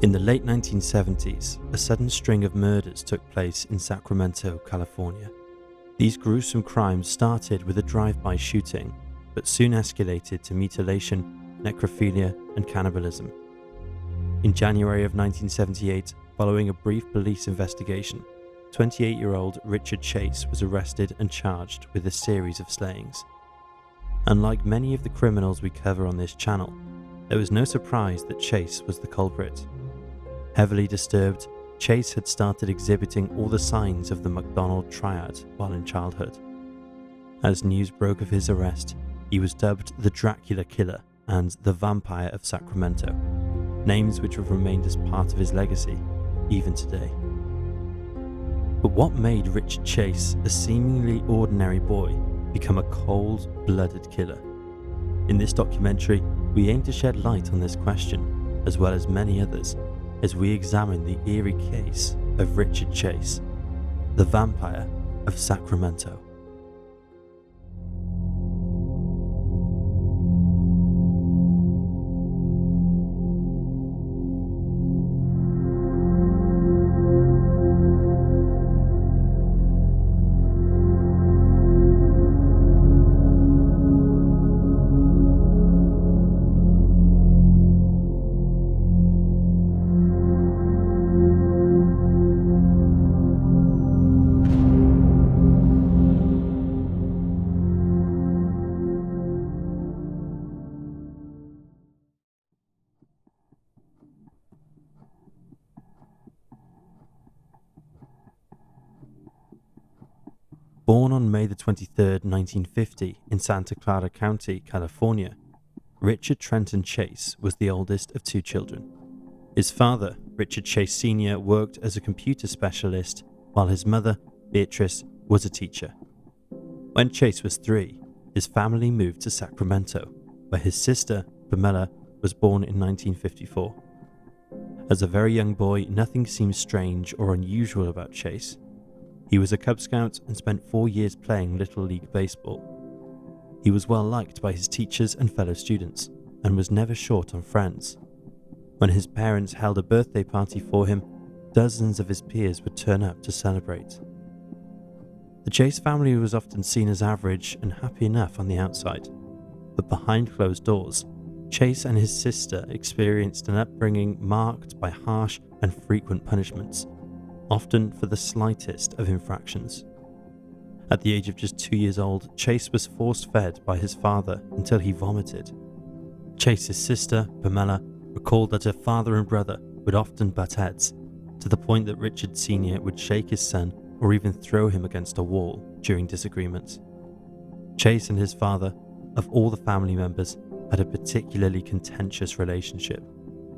In the late 1970s, a sudden string of murders took place in Sacramento, California. These gruesome crimes started with a drive-by shooting, but soon escalated to mutilation, necrophilia, and cannibalism. In January of 1978, following a brief police investigation, 28-year-old Richard Chase was arrested and charged with a series of slayings. Unlike many of the criminals we cover on this channel, there was no surprise that Chase was the culprit. Heavily disturbed, Chase had started exhibiting all the signs of the McDonald triad while in childhood. As news broke of his arrest, he was dubbed the Dracula Killer and the Vampire of Sacramento, names which have remained as part of his legacy even today. But what made Richard Chase, a seemingly ordinary boy, become a cold-blooded killer? In this documentary, we aim to shed light on this question, as well as many others, as we examine the eerie case of Richard Chase, the Vampire of Sacramento. Born on May 23, 1950 in Santa Clara County, California, Richard Trenton Chase was the oldest of two children. His father, Richard Chase Sr., worked as a computer specialist, while his mother, Beatrice, was a teacher. When Chase was 3, his family moved to Sacramento, where his sister, Pamela, was born in 1954. As a very young boy, nothing seemed strange or unusual about Chase. He was a Cub Scout and spent 4 years playing Little League Baseball. He was well liked by his teachers and fellow students, and was never short on friends. When his parents held a birthday party for him, dozens of his peers would turn up to celebrate. The Chase family was often seen as average and happy enough on the outside, but behind closed doors, Chase and his sister experienced an upbringing marked by harsh and frequent punishments, often for the slightest of infractions. At the age of just 2 years old, Chase was force-fed by his father until he vomited. Chase's sister, Pamela, recalled that her father and brother would often butt heads, to the point that Richard Sr. would shake his son or even throw him against a wall during disagreements. Chase and his father, of all the family members, had a particularly contentious relationship,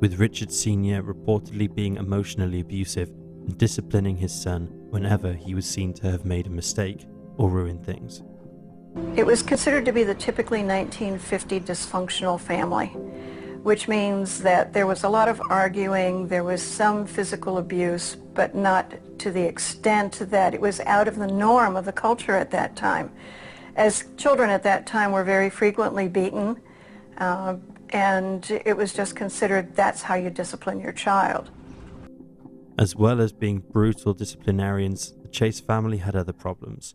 with Richard Sr. reportedly being emotionally abusive and disciplining his son whenever he was seen to have made a mistake or ruined things. It was considered to be the typically 1950 dysfunctional family, which means that there was a lot of arguing, there was some physical abuse, but not to the extent that it was out of the norm of the culture at that time. As children at that time were very frequently beaten, and it was just considered that's how you discipline your child. As well as being brutal disciplinarians, the Chase family had other problems.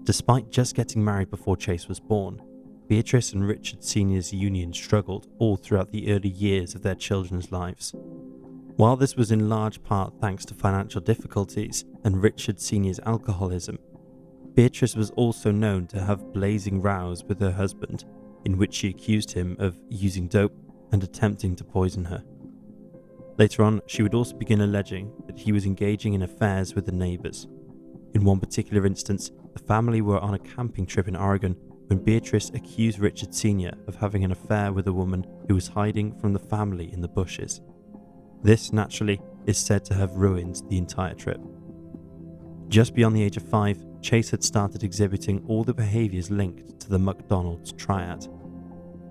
Despite just getting married before Chase was born, Beatrice and Richard Sr.'s union struggled all throughout the early years of their children's lives. While this was in large part thanks to financial difficulties and Richard Sr.'s alcoholism, Beatrice was also known to have blazing rows with her husband, in which she accused him of using dope and attempting to poison her. Later on, she would also begin alleging that he was engaging in affairs with the neighbors. In one particular instance, the family were on a camping trip in Oregon when Beatrice accused Richard Sr. of having an affair with a woman who was hiding from the family in the bushes. This, naturally, is said to have ruined the entire trip. Just beyond the age of 5, Chase had started exhibiting all the behaviors linked to the McDonald's triad.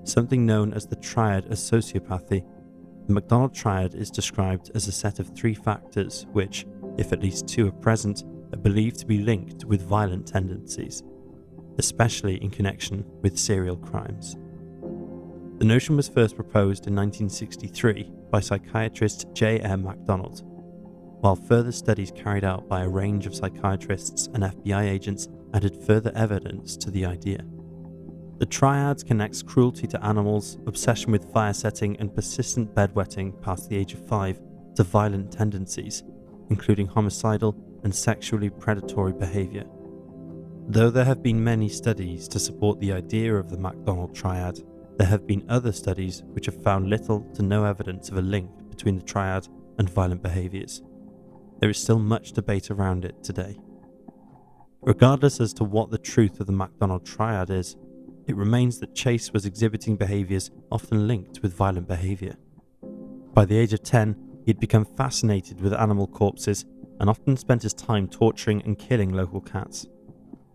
Something known as the triad of sociopathy. The McDonald triad is described as a set of 3 factors which, if at least 2 are present, are believed to be linked with violent tendencies, especially in connection with serial crimes. The notion was first proposed in 1963 by psychiatrist J.M. MacDonald, while further studies carried out by a range of psychiatrists and FBI agents added further evidence to the idea. The triad connects cruelty to animals, obsession with fire setting, and persistent bedwetting past the age of 5 to violent tendencies, including homicidal and sexually predatory behavior. Though there have been many studies to support the idea of the MacDonald triad, there have been other studies which have found little to no evidence of a link between the triad and violent behaviors. There is still much debate around it today. Regardless as to what the truth of the MacDonald triad is, it remains that Chase was exhibiting behaviors often linked with violent behavior. By the age of 10, he had become fascinated with animal corpses and often spent his time torturing and killing local cats.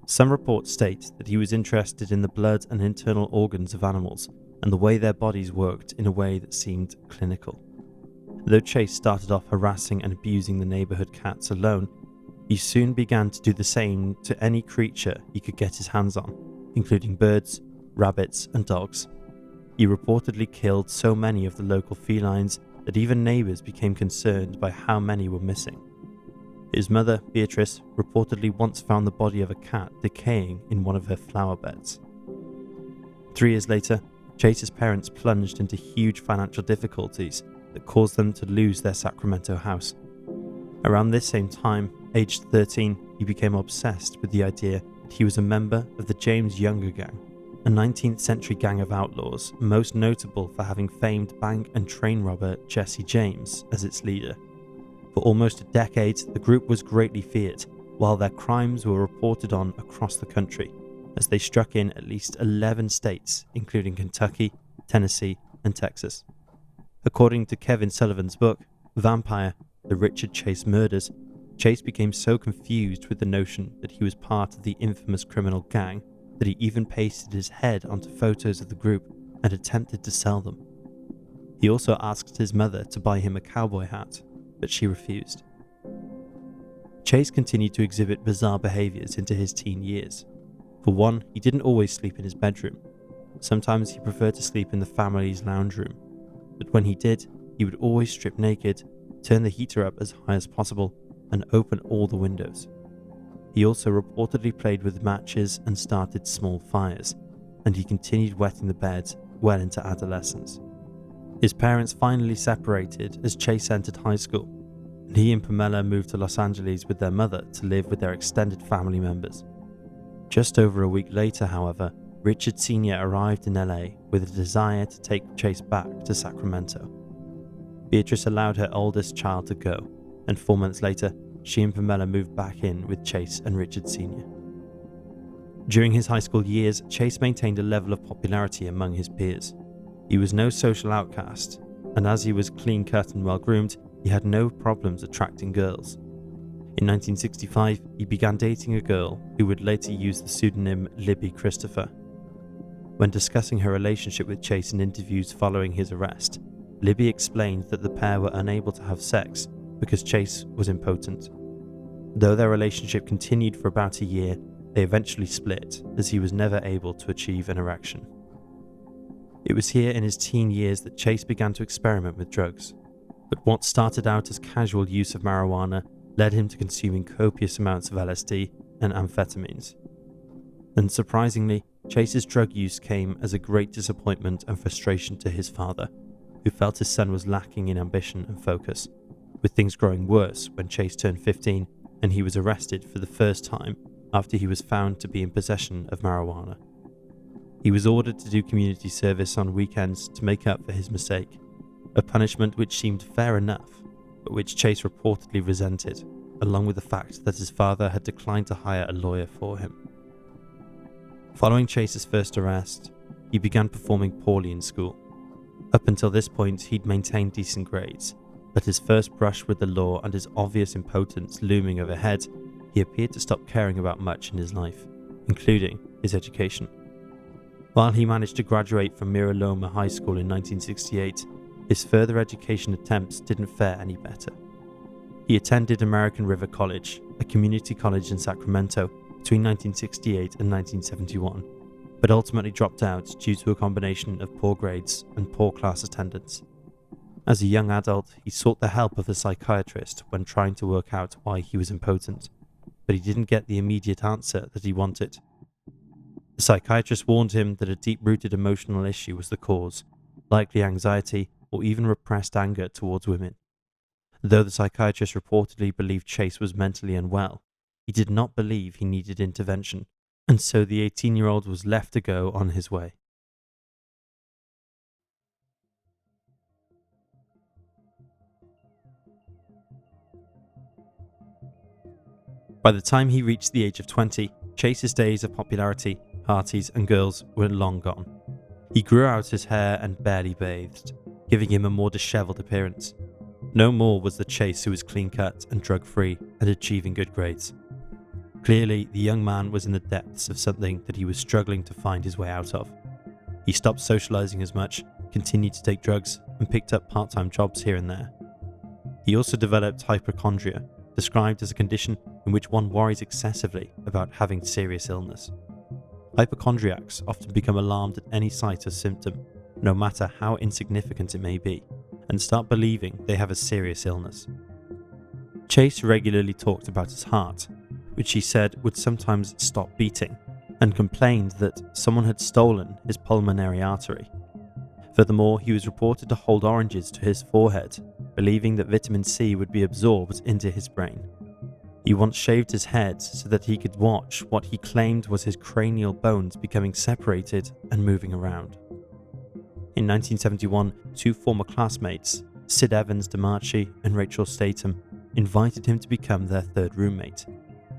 Some reports state that he was interested in the blood and internal organs of animals and the way their bodies worked in a way that seemed clinical. Though Chase started off harassing and abusing the neighborhood cats alone, he soon began to do the same to any creature he could get his hands on, including birds, rabbits, and dogs. He reportedly killed so many of the local felines that even neighbors became concerned by how many were missing. His mother, Beatrice, reportedly once found the body of a cat decaying in one of her flower beds. 3 years later, Chase's parents plunged into huge financial difficulties that caused them to lose their Sacramento house. Around this same time, aged 13, he became obsessed with the idea that he was a member of the James Younger Gang, a 19th century gang of outlaws most notable for having famed bank and train robber Jesse James as its leader. For almost a decade, the group was greatly feared, while their crimes were reported on across the country, as they struck in at least 11 states, including Kentucky, Tennessee, and Texas. According to Kevin Sullivan's book, Vampire, The Richard Chase Murders, Chase became so confused with the notion that he was part of the infamous criminal gang that he even pasted his head onto photos of the group and attempted to sell them. He also asked his mother to buy him a cowboy hat, but she refused. Chase continued to exhibit bizarre behaviors into his teen years. For one, he didn't always sleep in his bedroom. Sometimes he preferred to sleep in the family's lounge room, but when he did, he would always strip naked, turn the heater up as high as possible, and open all the windows. He also reportedly played with matches and started small fires, and he continued wetting the beds well into adolescence. His parents finally separated as Chase entered high school, and he and Pamela moved to Los Angeles with their mother to live with their extended family members. Just over a week later, however, Richard Sr. arrived in LA with a desire to take Chase back to Sacramento. Beatrice allowed her oldest child to go, and 4 months later, she and Pamela moved back in with Chase and Richard Sr. During his high school years, Chase maintained a level of popularity among his peers. He was no social outcast, and as he was clean-cut and well-groomed, he had no problems attracting girls. In 1965, he began dating a girl who would later use the pseudonym Libby Christopher. When discussing her relationship with Chase in interviews following his arrest, Libby explained that the pair were unable to have sex because Chase was impotent. Though their relationship continued for about a year, they eventually split as he was never able to achieve an erection. It was here in his teen years that Chase began to experiment with drugs, but what started out as casual use of marijuana led him to consuming copious amounts of LSD and amphetamines. Unsurprisingly, Chase's drug use came as a great disappointment and frustration to his father, who felt his son was lacking in ambition and focus, with things growing worse when Chase turned 15 and he was arrested for the first time after he was found to be in possession of marijuana. He was ordered to do community service on weekends to make up for his mistake, a punishment which seemed fair enough, but which Chase reportedly resented, along with the fact that his father had declined to hire a lawyer for him. Following Chase's first arrest, he began performing poorly in school. Up until this point, he'd maintained decent grades, but his first brush with the law and his obvious impotence looming overhead, he appeared to stop caring about much in his life, including his education. While he managed to graduate from Mira Loma High School in 1968, his further education attempts didn't fare any better. He attended American River College, a community college in Sacramento, between 1968 and 1971, but ultimately dropped out due to a combination of poor grades and poor class attendance. As a young adult, he sought the help of a psychiatrist when trying to work out why he was impotent, but he didn't get the immediate answer that he wanted. The psychiatrist warned him that a deep-rooted emotional issue was the cause, likely anxiety or even repressed anger towards women. Though the psychiatrist reportedly believed Chase was mentally unwell, he did not believe he needed intervention, and so the 18-year-old was left to go on his way. By the time he reached the age of 20, Chase's days of popularity, parties, and girls were long gone. He grew out his hair and barely bathed, giving him a more disheveled appearance. No more was the Chase who was clean-cut and drug-free and achieving good grades. Clearly, the young man was in the depths of something that he was struggling to find his way out of. He stopped socializing as much, continued to take drugs, and picked up part-time jobs here and there. He also developed hypochondria, described as a condition in which one worries excessively about having serious illness. Hypochondriacs often become alarmed at any sight or symptom, no matter how insignificant it may be, and start believing they have a serious illness. Chase regularly talked about his heart, which he said would sometimes stop beating, and complained that someone had stolen his pulmonary artery. Furthermore, he was reported to hold oranges to his forehead, believing that vitamin C would be absorbed into his brain. He once shaved his head so that he could watch what he claimed was his cranial bones becoming separated and moving around. In 1971, two former classmates, Sid Evans DeMarchi and Rachel Statham, invited him to become their third roommate.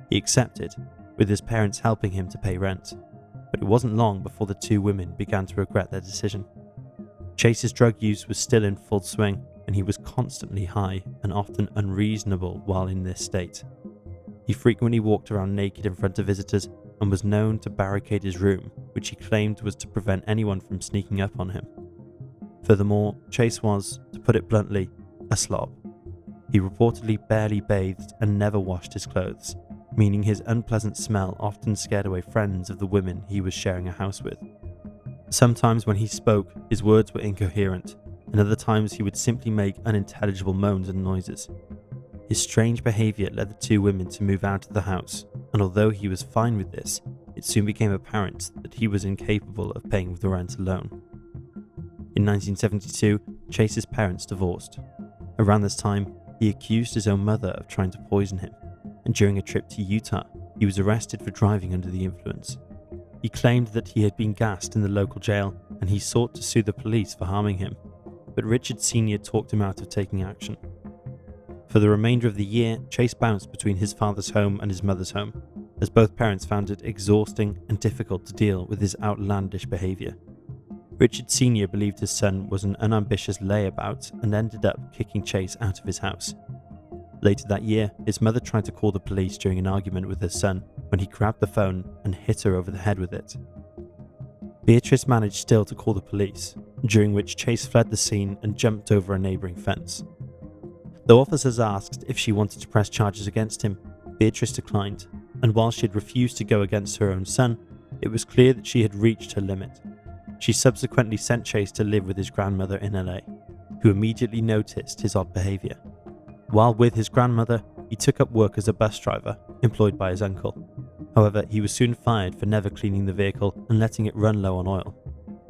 He accepted, with his parents helping him to pay rent, but it wasn't long before the two women began to regret their decision. Chase's drug use was still in full swing, and he was constantly high and often unreasonable while in this state. He frequently walked around naked in front of visitors and was known to barricade his room, which he claimed was to prevent anyone from sneaking up on him. Furthermore, Chase was, to put it bluntly, a slob. He reportedly barely bathed and never washed his clothes, meaning his unpleasant smell often scared away friends of the women he was sharing a house with. Sometimes when he spoke, his words were incoherent, and other times he would simply make unintelligible moans and noises. His strange behavior led the two women to move out of the house, and although he was fine with this, it soon became apparent that he was incapable of paying the rent alone. In 1972, Chase's parents divorced. Around this time, he accused his own mother of trying to poison him, and during a trip to Utah, he was arrested for driving under the influence. He claimed that he had been gassed in the local jail, and he sought to sue the police for harming him, but Richard Sr. talked him out of taking action. For the remainder of the year, Chase bounced between his father's home and his mother's home, as both parents found it exhausting and difficult to deal with his outlandish behavior. Richard Sr. believed his son was an unambitious layabout and ended up kicking Chase out of his house. Later that year, his mother tried to call the police during an argument with her son when he grabbed the phone and hit her over the head with it. Beatrice managed still to call the police, during which Chase fled the scene and jumped over a neighbouring fence. Though officers asked if she wanted to press charges against him, Beatrice declined, and while she had refused to go against her own son, it was clear that she had reached her limit. She subsequently sent Chase to live with his grandmother in LA, who immediately noticed his odd behaviour. While with his grandmother, he took up work as a bus driver, employed by his uncle. However, he was soon fired for never cleaning the vehicle and letting it run low on oil.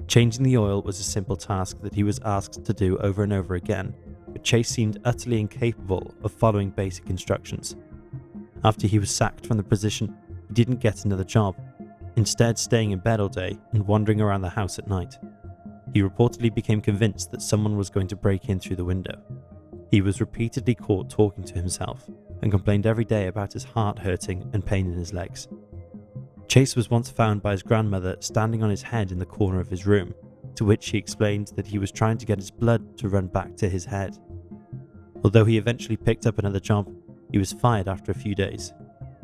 Changing the oil was a simple task that he was asked to do over and over again, but Chase seemed utterly incapable of following basic instructions. After he was sacked from the position, he didn't get another job, instead staying in bed all day and wandering around the house at night. He reportedly became convinced that someone was going to break in through the window. He was repeatedly caught talking to himself and complained every day about his heart hurting and pain in his legs. Chase was once found by his grandmother standing on his head in the corner of his room, to which he explained that he was trying to get his blood to run back to his head. Although he eventually picked up another job, he was fired after a few days.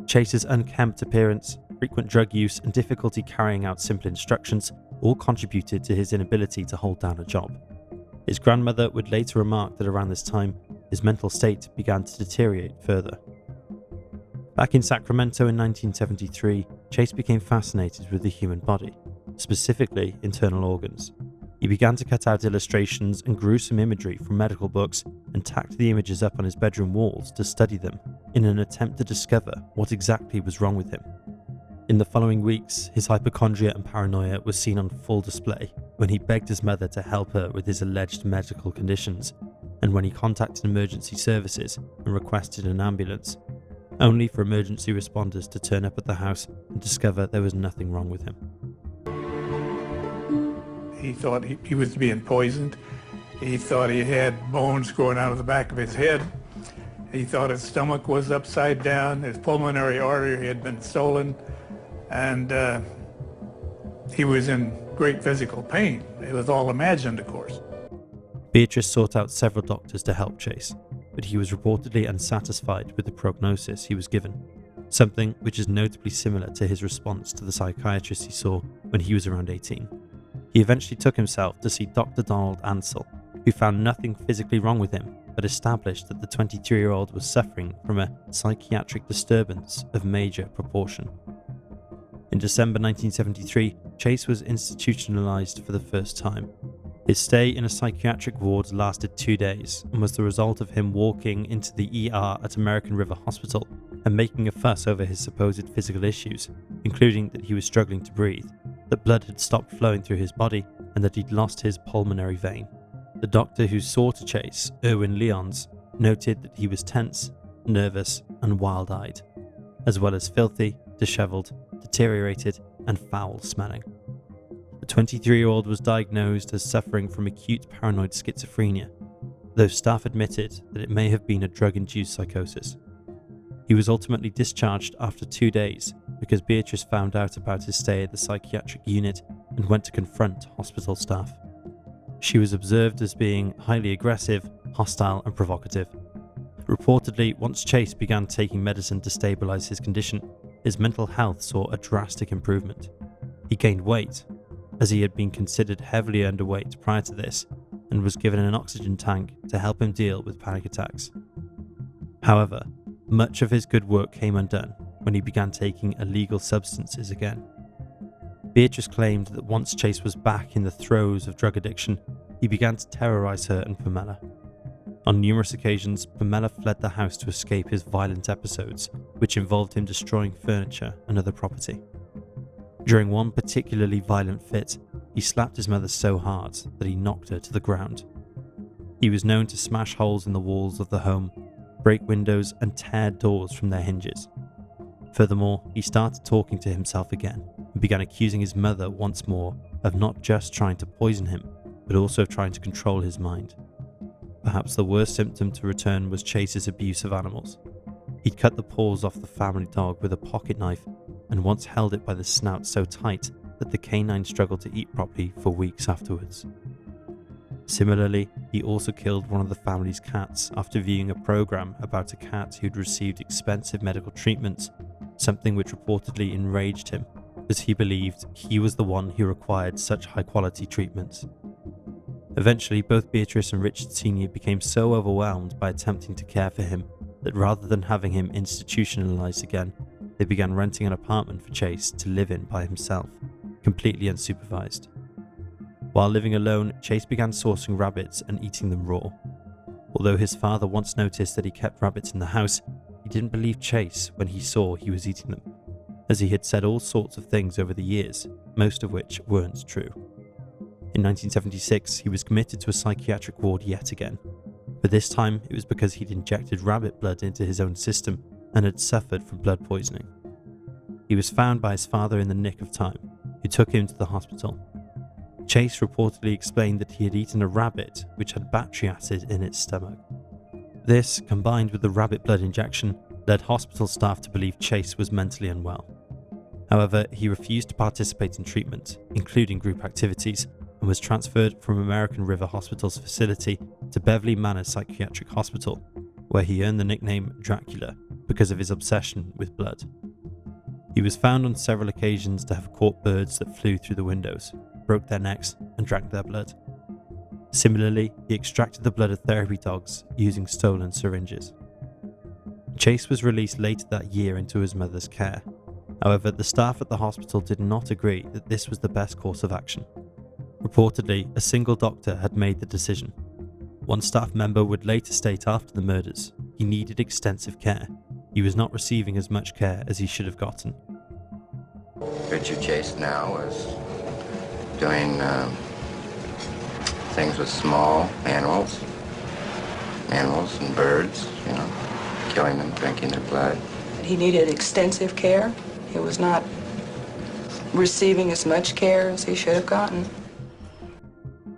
Chase's unkempt appearance, frequent drug use, and difficulty carrying out simple instructions all contributed to his inability to hold down a job. His grandmother would later remark that around this time, his mental state began to deteriorate further. Back in Sacramento in 1973, Chase became fascinated with the human body. specifically internal organs. He began to cut out illustrations and gruesome imagery from medical books and tacked the images up on his bedroom walls to study them in an attempt to discover what exactly was wrong with him. In the following weeks, his hypochondria and paranoia was seen on full display when he begged his mother to help her with his alleged medical conditions, and when he contacted emergency services and requested an ambulance, only for emergency responders to turn up at the house and discover there was nothing wrong with him. He thought he was being poisoned. He thought he had bones growing out of the back of his head. He thought his stomach was upside down, his pulmonary artery had been stolen, and he was in great physical pain. It was all imagined, of course. Beatrice sought out several doctors to help Chase, but he was reportedly unsatisfied with the prognosis he was given, something which is notably similar to his response to the psychiatrist he saw when he was around 18. He eventually took himself to see Dr. Donald Ansell, who found nothing physically wrong with him, but established that the 23-year-old was suffering from a psychiatric disturbance of major proportion. In December 1973, Chase was institutionalized for the first time. His stay in a psychiatric ward lasted 2 days and was the result of him walking into the ER at American River Hospital and making a fuss over his supposed physical issues, including that he was struggling to breathe, that blood had stopped flowing through his body, and that he'd lost his pulmonary vein. The doctor who saw to Chase, Irwin Leons, noted that he was tense, nervous, and wild-eyed, as well as filthy, disheveled, deteriorated, and foul-smelling. The 23-year-old was diagnosed as suffering from acute paranoid schizophrenia, though staff admitted that it may have been a drug-induced psychosis. He was ultimately discharged after 2 days because Beatrice found out about his stay at the psychiatric unit and went to confront hospital staff. She was observed as being highly aggressive, hostile, and provocative. Reportedly, once Chase began taking medicine to stabilize his condition, his mental health saw a drastic improvement. He gained weight, as he had been considered heavily underweight prior to this, and was given an oxygen tank to help him deal with panic attacks. However, much of his good work came undone when he began taking illegal substances again. Beatrice claimed that once Chase was back in the throes of drug addiction, he began to terrorize her and Pamela. On numerous occasions, Pamela fled the house to escape his violent episodes, which involved him destroying furniture and other property. During one particularly violent fit, he slapped his mother so hard that he knocked her to the ground. He was known to smash holes in the walls of the home, break windows, and tear doors from their hinges. Furthermore, he started talking to himself again and began accusing his mother once more of not just trying to poison him, but also trying to control his mind. Perhaps the worst symptom to return was Chase's abuse of animals. He'd cut the paws off the family dog with a pocket knife and once held it by the snout so tight that the canine struggled to eat properly for weeks afterwards. Similarly, he also killed one of the family's cats after viewing a program about a cat who'd received expensive medical treatments, something which reportedly enraged him, as he believed he was the one who required such high-quality treatments. Eventually, both Beatrice and Richard Sr. became so overwhelmed by attempting to care for him that rather than having him institutionalized again, they began renting an apartment for Chase to live in by himself, completely unsupervised. While living alone, Chase began sourcing rabbits and eating them raw. Although his father once noticed that he kept rabbits in the house, he didn't believe Chase when he saw he was eating them, as he had said all sorts of things over the years, most of which weren't true. In 1976, he was committed to a psychiatric ward yet again, but this time it was because he'd injected rabbit blood into his own system and had suffered from blood poisoning. He was found by his father in the nick of time, who took him to the hospital. Chase reportedly explained that he had eaten a rabbit which had battery acid in its stomach. This, combined with the rabbit blood injection, led hospital staff to believe Chase was mentally unwell. However, he refused to participate in treatment, including group activities, and was transferred from American River Hospital's facility to Beverly Manor Psychiatric Hospital, where he earned the nickname Dracula because of his obsession with blood. He was found on several occasions to have caught birds that flew through the windows, broke their necks, and drank their blood. Similarly, he extracted the blood of therapy dogs using stolen syringes. Chase was released later that year into his mother's care. However, the staff at the hospital did not agree that this was the best course of action. Reportedly, a single doctor had made the decision. One staff member would later state after the murders he needed extensive care. He was not receiving as much care as he should have gotten. Richard Chase now was doing things with small animals and birds, killing them, drinking their blood. He needed extensive care. He was not receiving as much care as he should have gotten.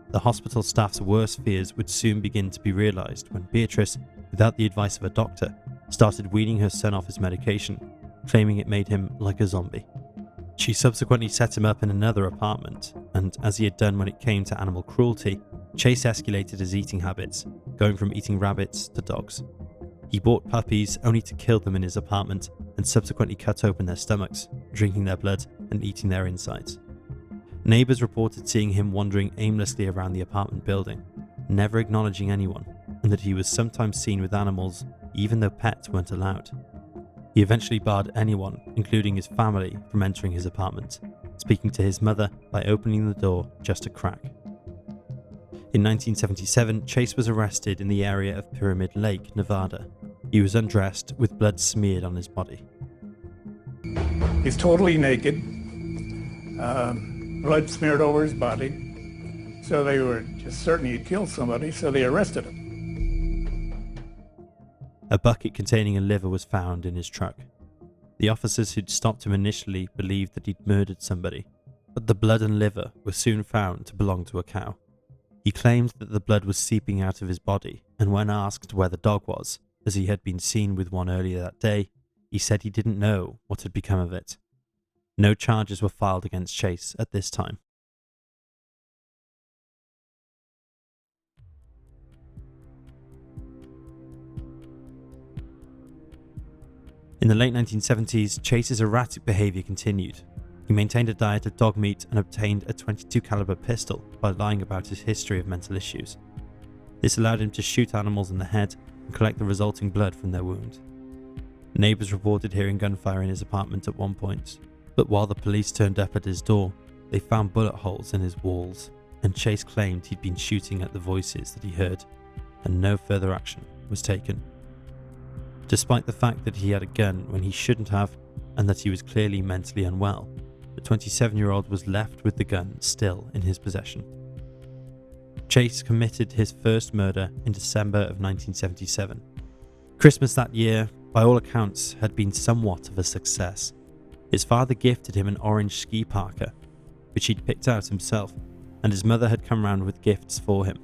The hospital staff's worst fears would soon begin to be realised when Beatrice, without the advice of a doctor, started weaning her son off his medication, claiming it made him like a zombie. She subsequently set him up in another apartment, and as he had done when it came to animal cruelty, Chase escalated his eating habits, going from eating rabbits to dogs. He bought puppies only to kill them in his apartment and subsequently cut open their stomachs, drinking their blood and eating their insides. Neighbours reported seeing him wandering aimlessly around the apartment building, never acknowledging anyone, and that he was sometimes seen with animals even though pets weren't allowed. He eventually barred anyone, including his family, from entering his apartment, speaking to his mother by opening the door just a crack. In 1977, Chase was arrested in the area of Pyramid Lake, Nevada. He was undressed with blood smeared on his body. He's totally naked, blood smeared over his body. So they were just certain he'd killed somebody, so they arrested him. A bucket containing a liver was found in his truck. The officers who'd stopped him initially believed that he'd murdered somebody, but the blood and liver were soon found to belong to a cow. He claimed that the blood was seeping out of his body, and when asked where the dog was, as he had been seen with one earlier that day, he said he didn't know what had become of it. No charges were filed against Chase at this time. In the late 1970s, Chase's erratic behaviour continued. He maintained a diet of dog meat and obtained a .22 caliber pistol by lying about his history of mental issues. This allowed him to shoot animals in the head and collect the resulting blood from their wound. Neighbours reported hearing gunfire in his apartment at one point, but while the police turned up at his door, they found bullet holes in his walls, and Chase claimed he'd been shooting at the voices that he heard, and no further action was taken. Despite the fact that he had a gun when he shouldn't have, and that he was clearly mentally unwell, the 27-year-old was left with the gun still in his possession. Chase committed his first murder in December of 1977. Christmas that year, by all accounts, had been somewhat of a success. His father gifted him an orange ski parka, which he'd picked out himself, and his mother had come round with gifts for him.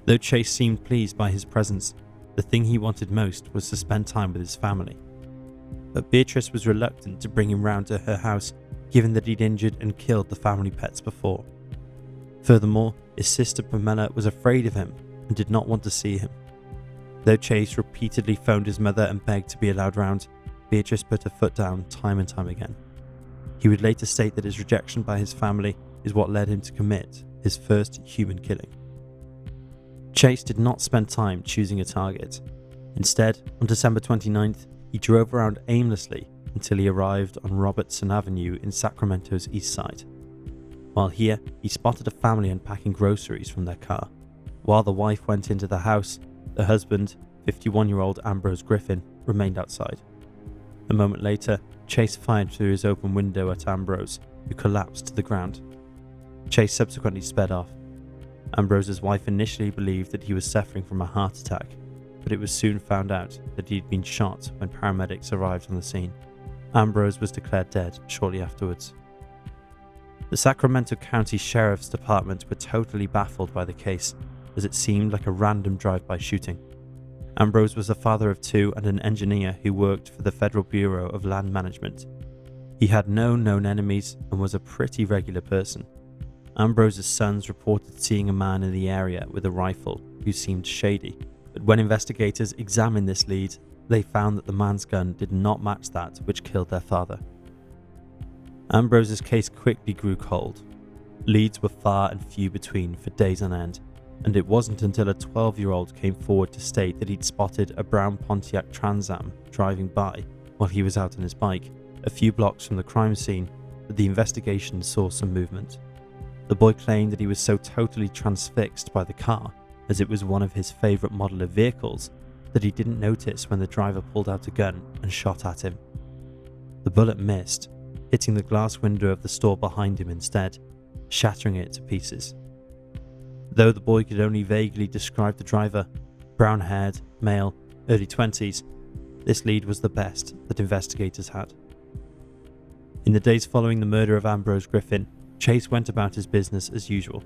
Though Chase seemed pleased by his presence, the thing he wanted most was to spend time with his family. But Beatrice was reluctant to bring him round to her house, given that he'd injured and killed the family pets before. Furthermore, his sister Pamela was afraid of him and did not want to see him. Though Chase repeatedly phoned his mother and begged to be allowed round, Beatrice put her foot down time and time again. He would later state that his rejection by his family is what led him to commit his first human killing. Chase did not spend time choosing a target. Instead, on December 29th, he drove around aimlessly until he arrived on Robertson Avenue in Sacramento's east side. While here, he spotted a family unpacking groceries from their car. While the wife went into the house, the husband, 51-year-old Ambrose Griffin, remained outside. A moment later, Chase fired through his open window at Ambrose, who collapsed to the ground. Chase subsequently sped off. Ambrose's wife initially believed that he was suffering from a heart attack, but it was soon found out that he had been shot when paramedics arrived on the scene. Ambrose was declared dead shortly afterwards. The Sacramento County Sheriff's Department were totally baffled by the case, as it seemed like a random drive-by shooting. Ambrose was a father of two and an engineer who worked for the Federal Bureau of Land Management. He had no known enemies and was a pretty regular person. Ambrose's sons reported seeing a man in the area with a rifle who seemed shady, but when investigators examined this lead, they found that the man's gun did not match that which killed their father. Ambrose's case quickly grew cold. Leads were far and few between for days on end, and it wasn't until a 12-year-old came forward to state that he'd spotted a brown Pontiac Trans Am driving by while he was out on his bike a few blocks from the crime scene, but the investigation saw some movement. The boy claimed that he was so totally transfixed by the car, as it was one of his favourite model of vehicles, that he didn't notice when the driver pulled out a gun and shot at him. The bullet missed, hitting the glass window of the store behind him instead, shattering it to pieces. Though the boy could only vaguely describe the driver, brown-haired, male, early 20s, this lead was the best that investigators had. In the days following the murder of Ambrose Griffin, Chase went about his business as usual.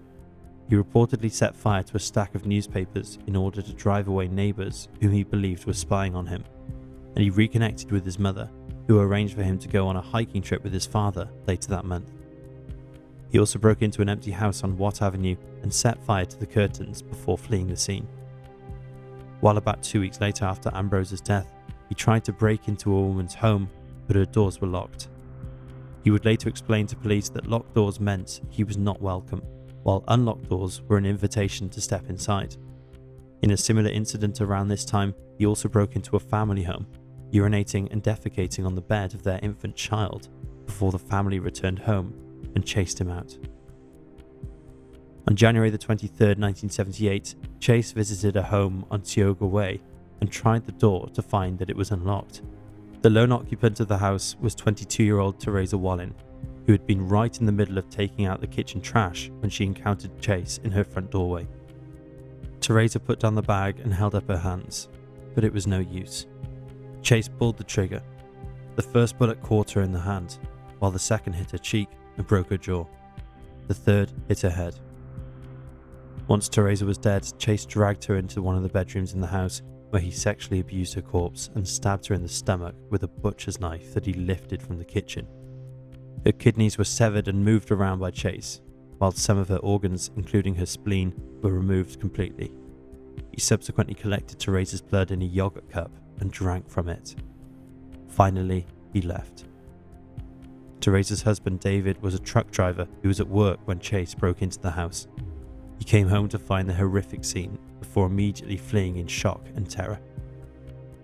He reportedly set fire to a stack of newspapers in order to drive away neighbours whom he believed were spying on him, and he reconnected with his mother, who arranged for him to go on a hiking trip with his father later that month. He also broke into an empty house on Watt Avenue and set fire to the curtains before fleeing the scene. While about 2 weeks later after Ambrose's death, he tried to break into a woman's home, but her doors were locked. He would later explain to police that locked doors meant he was not welcome, while unlocked doors were an invitation to step inside. In a similar incident around this time, he also broke into a family home, urinating and defecating on the bed of their infant child before the family returned home and chased him out. On January the 23rd, 1978, Chase visited a home on Tioga Way and tried the door to find that it was unlocked. The lone occupant of the house was 22-year-old Teresa Wallin, who had been right in the middle of taking out the kitchen trash when she encountered Chase in her front doorway. Teresa put down the bag and held up her hands, but it was no use. Chase pulled the trigger. The first bullet caught her in the hand, while the second hit her cheek and broke her jaw. The third hit her head. Once Teresa was dead, Chase dragged her into one of the bedrooms in the house, where he sexually abused her corpse and stabbed her in the stomach with a butcher's knife that he lifted from the kitchen. Her kidneys were severed and moved around by Chase, while some of her organs, including her spleen, were removed completely. He subsequently collected Teresa's blood in a yogurt cup and drank from it. Finally, he left. Teresa's husband David was a truck driver who was at work when Chase broke into the house. He came home to find the horrific scene before immediately fleeing in shock and terror.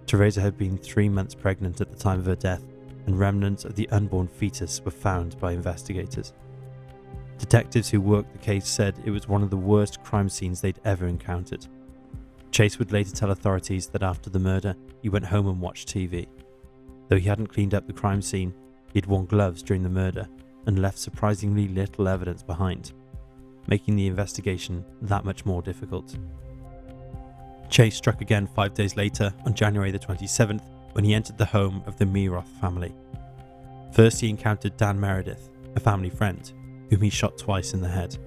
Teresa had been 3 months pregnant at the time of her death, and remnants of the unborn fetus were found by investigators. Detectives who worked the case said it was one of the worst crime scenes they'd ever encountered. Chase would later tell authorities that after the murder, he went home and watched TV. Though he hadn't cleaned up the crime scene, he'd worn gloves during the murder and left surprisingly little evidence behind, making the investigation that much more difficult. Chase struck again 5 days later on January the 27th when he entered the home of the Meroth family. First he encountered Dan Meredith, a family friend, whom he shot twice in the head.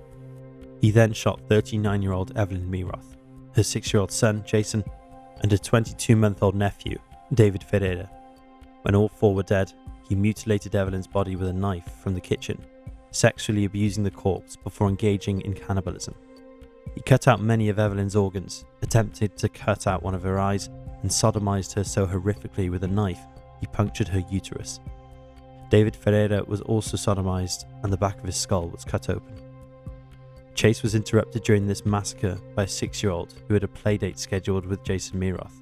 He then shot 39-year-old Evelyn Meroth, her 6-year-old son Jason, and her 22-month-old nephew David Ferreira. When all four were dead, he mutilated Evelyn's body with a knife from the kitchen, sexually abusing the corpse before engaging in cannibalism. He cut out many of Evelyn's organs, attempted to cut out one of her eyes, and sodomized her so horrifically with a knife he punctured her uterus. David Ferreira was also sodomized and the back of his skull was cut open. Chase was interrupted during this massacre by a 6-year-old who had a playdate scheduled with Jason Meroth.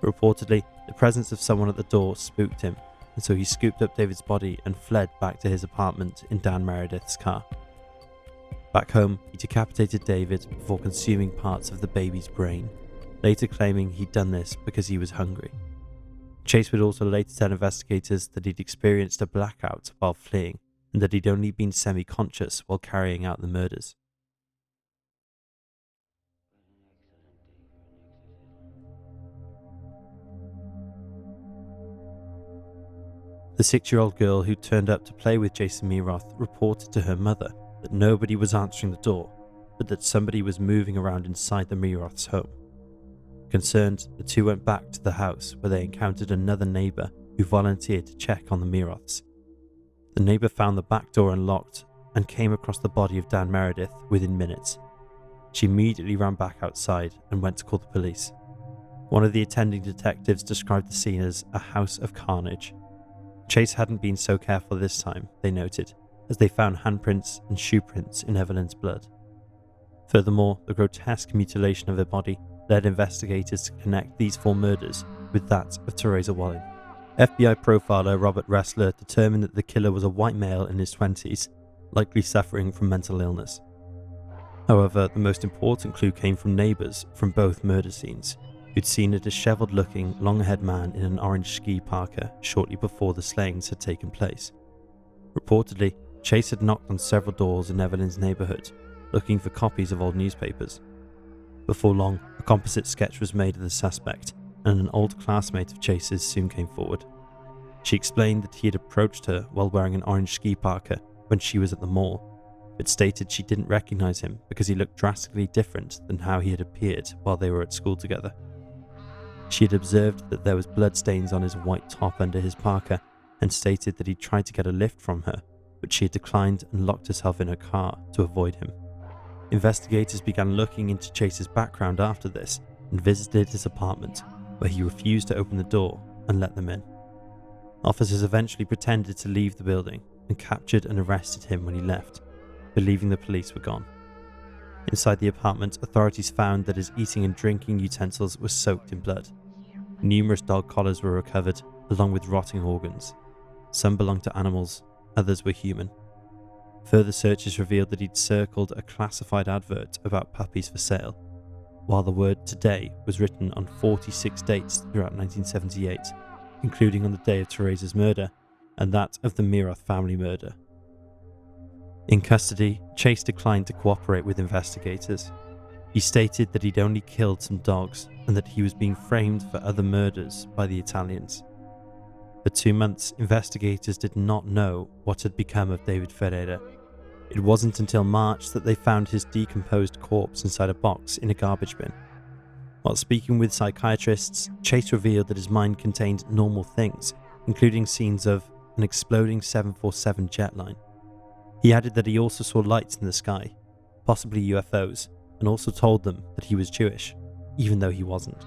Reportedly, the presence of someone at the door spooked him, and so he scooped up David's body and fled back to his apartment in Dan Meredith's car. Back home, he decapitated David before consuming parts of the baby's brain, later claiming he'd done this because he was hungry. Chase would also later tell investigators that he'd experienced a blackout while fleeing, and that he'd only been semi-conscious while carrying out the murders. The 6-year-old girl who turned up to play with Jason Meroth reported to her mother that nobody was answering the door, but that somebody was moving around inside the Meroth's home. Concerned, the two went back to the house where they encountered another neighbour who volunteered to check on the Meroths. The neighbour found the back door unlocked and came across the body of Dan Meredith within minutes. She immediately ran back outside and went to call the police. One of the attending detectives described the scene as a house of carnage. Chase hadn't been so careful this time, they noted, as they found handprints and shoe prints in Evelyn's blood. Furthermore, the grotesque mutilation of her body led investigators to connect these 4 murders with that of Teresa Wallin. FBI profiler Robert Ressler determined that the killer was a white male in his 20s, likely suffering from mental illness. However, the most important clue came from neighbours from both murder scenes, who'd seen a dishevelled-looking, long-haired man in an orange ski parka shortly before the slayings had taken place. Reportedly, Chase had knocked on several doors in Evelyn's neighbourhood, looking for copies of old newspapers. Before long, a composite sketch was made of the suspect, and an old classmate of Chase's soon came forward. She explained that he had approached her while wearing an orange ski parka when she was at the mall, but stated she didn't recognise him because he looked drastically different than how he had appeared while they were at school together. She had observed that there was bloodstains on his white top under his parka and stated that he tried to get a lift from her, but she had declined and locked herself in her car to avoid him. Investigators began looking into Chase's background after this and visited his apartment, where he refused to open the door and let them in. Officers eventually pretended to leave the building and captured and arrested him when he left, believing the police were gone. Inside the apartment, authorities found that his eating and drinking utensils were soaked in blood. Numerous dog collars were recovered, along with rotting organs. Some belonged to animals, others were human. Further searches revealed that he'd circled a classified advert about puppies for sale, while the word "today" was written on 46 dates throughout 1978, including on the day of Teresa's murder and that of the Meroth family murder. In custody, Chase declined to cooperate with investigators. He stated that he'd only killed some dogs and that he was being framed for other murders by the Italians. For 2 months, investigators did not know what had become of David Ferreira. It wasn't until March that they found his decomposed corpse inside a box in a garbage bin. While speaking with psychiatrists, Chase revealed that his mind contained normal things, including scenes of an exploding 747 jetline. He added that he also saw lights in the sky, possibly UFOs, and also told them that he was Jewish, even though he wasn't.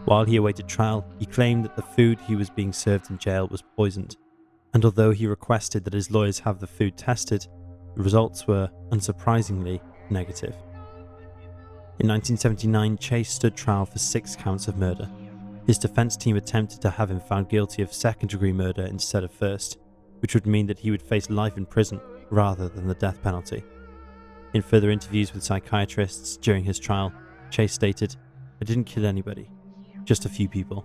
While he awaited trial, he claimed that the food he was being served in jail was poisoned, and although he requested that his lawyers have the food tested, the results were, unsurprisingly, negative. In 1979, Chase stood trial for 6 counts of murder. His defense team attempted to have him found guilty of second-degree murder instead of first, which would mean that he would face life in prison rather than the death penalty. In further interviews with psychiatrists during his trial, Chase stated, "I didn't kill anybody, just a few people."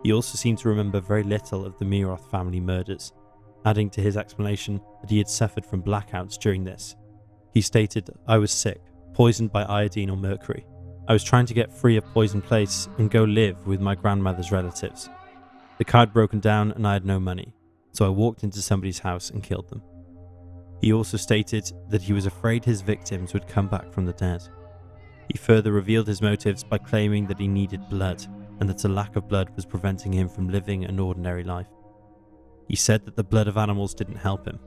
He also seemed to remember very little of the Meroth family murders, adding to his explanation that he had suffered from blackouts during this. He stated, "I was sick, poisoned by iodine or mercury. I was trying to get free of Poison Place and go live with my grandmother's relatives. The car had broken down and I had no money, so I walked into somebody's house and killed them." He also stated that he was afraid his victims would come back from the dead. He further revealed his motives by claiming that he needed blood and that a lack of blood was preventing him from living an ordinary life. He said that the blood of animals didn't help him.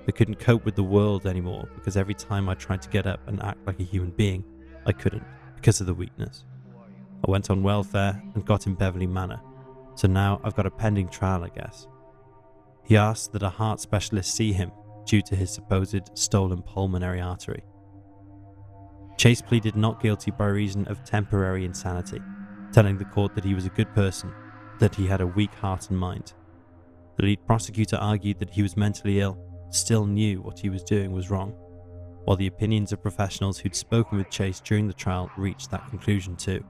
I couldn't cope with the world anymore because every time I tried to get up and act like a human being, I couldn't because of the weakness. I went on welfare and got in Beverly Manor, so now I've got a pending trial, I guess. He asked that a heart specialist see him due to his supposed stolen pulmonary artery. Chase pleaded not guilty by reason of temporary insanity, telling the court that he was a good person, that he had a weak heart and mind. The lead prosecutor argued that he was mentally ill, still knew what he was doing was wrong, while the opinions of professionals who'd spoken with Chase during the trial reached that conclusion too.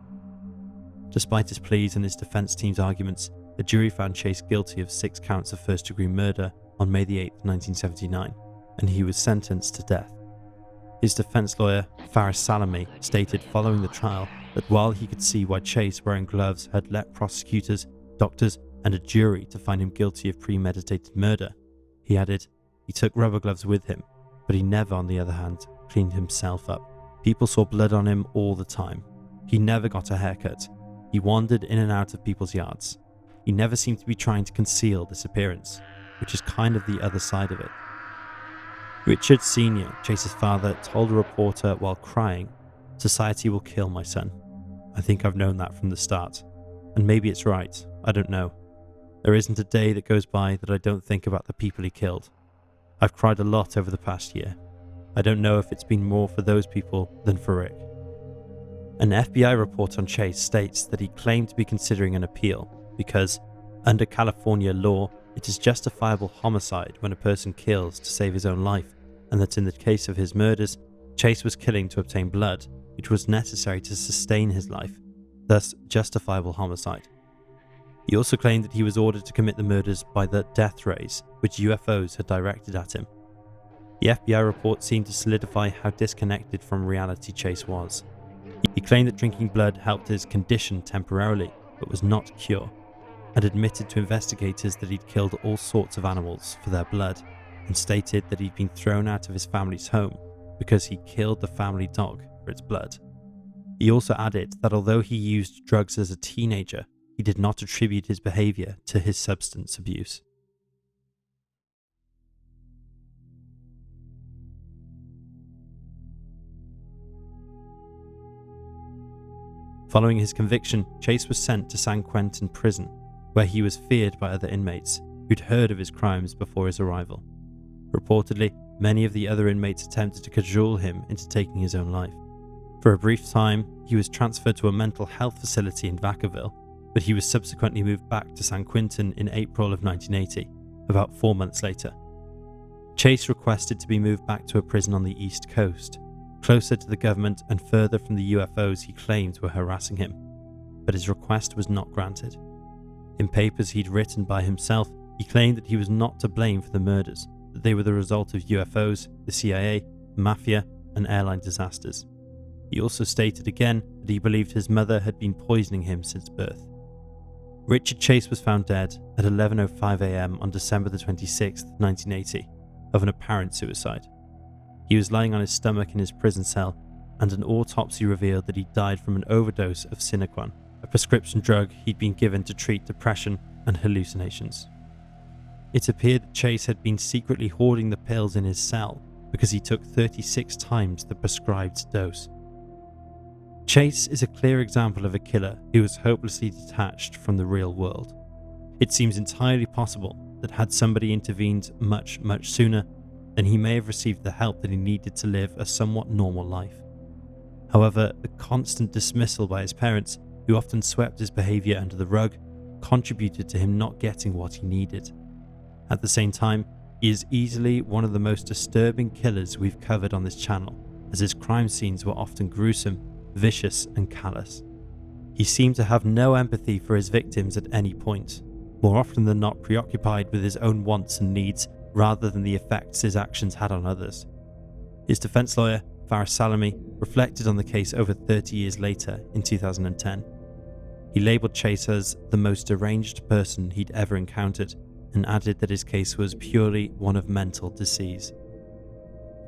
Despite his pleas and his defense team's arguments, the jury found Chase guilty of 6 counts of first-degree murder on May 8, 1979, and he was sentenced to death. His defense lawyer, Faris Salami, stated following the trial that while he could see why Chase wearing gloves had led prosecutors, doctors, and a jury to find him guilty of premeditated murder, he added, he took rubber gloves with him, but he never, on the other hand, cleaned himself up. People saw blood on him all the time. He never got a haircut. He wandered in and out of people's yards. He never seemed to be trying to conceal this appearance, which is kind of the other side of it. Richard Sr., Chase's father, told a reporter while crying, "Society will kill my son. I think I've known that from the start. And maybe it's right, I don't know. There isn't a day that goes by that I don't think about the people he killed. I've cried a lot over the past year. I don't know if it's been more for those people than for Rick." An FBI report on Chase states that he claimed to be considering an appeal because, Under California law, it is justifiable homicide when a person kills to save his own life, and that in the case of his murders, Chase was killing to obtain blood, which was necessary to sustain his life, thus justifiable homicide. He also claimed that he was ordered to commit the murders by the death rays, which UFOs had directed at him. The FBI report seemed to solidify how disconnected from reality Chase was. He claimed that drinking blood helped his condition temporarily, but was not a cure, and admitted to investigators that he'd killed all sorts of animals for their blood, and stated that he'd been thrown out of his family's home because he killed the family dog for its blood. He also added that although he used drugs as a teenager, he did not attribute his behavior to his substance abuse. Following his conviction, Chase was sent to San Quentin prison, where he was feared by other inmates who'd heard of his crimes before his arrival. Reportedly, many of the other inmates attempted to cajole him into taking his own life. For a brief time, he was transferred to a mental health facility in Vacaville, but he was subsequently moved back to San Quentin in April of 1980, about 4 months later. Chase requested to be moved back to a prison on the East Coast, closer to the government and further from the UFOs he claimed were harassing him, but his request was not granted. In papers he'd written by himself, he claimed that he was not to blame for the murders, that they were the result of UFOs, the CIA, mafia, and airline disasters. He also stated again that he believed his mother had been poisoning him since birth. Richard Chase was found dead at 11:05 a.m. on December the 26th, 1980, of an apparent suicide. He was lying on his stomach in his prison cell, and an autopsy revealed that he died from an overdose of Cinequan, a prescription drug he'd been given to treat depression and hallucinations. It appeared that Chase had been secretly hoarding the pills in his cell because he took 36 times the prescribed dose. Chase is a clear example of a killer who was hopelessly detached from the real world. It seems entirely possible that had somebody intervened much sooner, then he may have received the help that he needed to live a somewhat normal life. However, the constant dismissal by his parents, who often swept his behavior under the rug, contributed to him not getting what he needed. At the same time, he is easily one of the most disturbing killers we've covered on this channel, as his crime scenes were often gruesome, vicious, and callous. He seemed to have no empathy for his victims at any point, more often than not preoccupied with his own wants and needs rather than the effects his actions had on others. His defense lawyer, Faris Salami, reflected on the case over 30 years later in 2010. He labelled Chase as the most deranged person he'd ever encountered and added that his case was purely one of mental disease.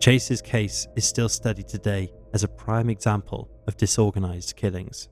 Chase's case is still studied today as a prime example of disorganized killings.